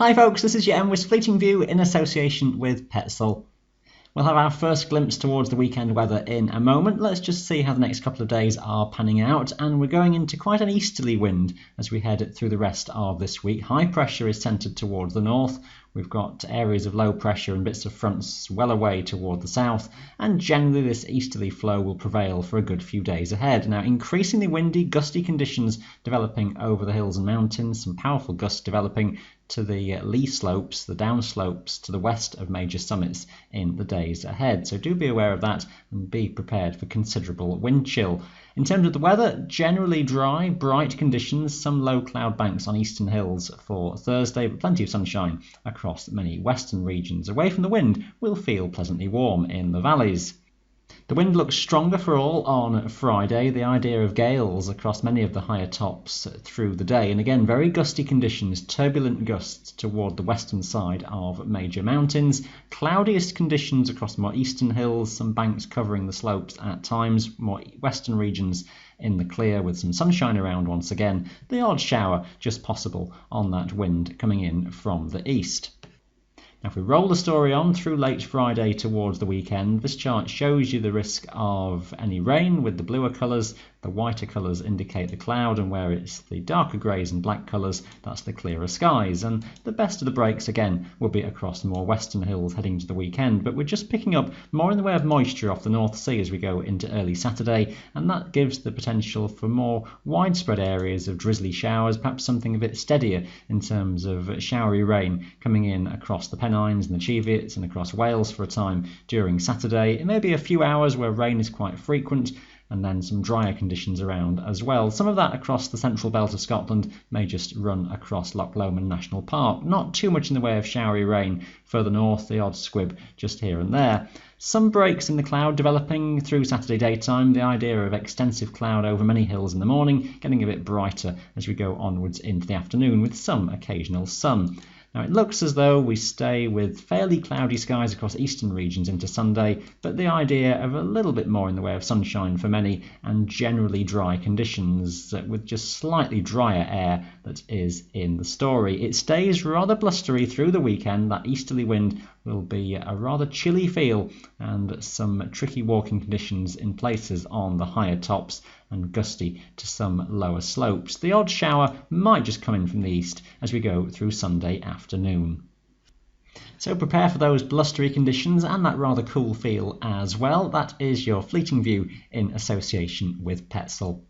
Hi folks, this is your MWIS Fleeting View in association with Petzl. We'll have our first glimpse towards the weekend weather in a moment. Let's just see how the next couple of days are panning out, and we're going into quite an easterly wind as we head through the rest of this week. High pressure is centred towards the north. We've got areas of low pressure and bits of fronts well away toward the south, and generally this easterly flow will prevail for a good few days ahead. Now, increasingly windy, gusty conditions developing over the hills and mountains, some powerful gusts developing to the lee slopes, the down slopes to the west of major summits in the days ahead. So do be aware of that and be prepared for considerable wind chill. In terms of the weather, generally dry, bright conditions, some low cloud banks on eastern hills for Thursday, but plenty of sunshine across many western regions. Away from the wind, we'll feel pleasantly warm in the valleys. The wind looks stronger for all on Friday, the idea of gales across many of the higher tops through the day, and again very gusty conditions, turbulent gusts toward the western side of major mountains, cloudiest conditions across more eastern hills, some banks covering the slopes at times, more western regions in the clear with some sunshine around once again, the odd shower just possible on that wind coming in from the east. Now, if we roll the story on through late Friday towards the weekend, this chart shows you the risk of any rain with the bluer colours. The whiter colours indicate the cloud, and where it's the darker greys and black colours, that's the clearer skies. And the best of the breaks, again, will be across the more western hills heading to the weekend. But we're just picking up more in the way of moisture off the North Sea as we go into early Saturday, and that gives the potential for more widespread areas of drizzly showers, perhaps something a bit steadier in terms of showery rain coming in across the Pennines and the Cheviots and across Wales for a time during Saturday. It may be a few hours where rain is quite frequent, and then some drier conditions around as well. Some of that across the central belt of Scotland may just run across Loch Lomond National Park. Not too much in the way of showery rain further north, the odd squib just here and there. Some breaks in the cloud developing through Saturday daytime, the idea of extensive cloud over many hills in the morning, getting a bit brighter as we go onwards into the afternoon with some occasional sun. Now, it looks as though we stay with fairly cloudy skies across eastern regions into Sunday, but the idea of a little bit more in the way of sunshine for many and generally dry conditions with just slightly drier air that is in the story. It stays rather blustery through the weekend. That easterly wind will be a rather chilly feel and some tricky walking conditions in places on the higher tops and gusty to some lower slopes. The odd shower might just come in from the east as we go through Sunday afternoon. So prepare for those blustery conditions and that rather cool feel as well. That is your Fleeting View in association with Petzl.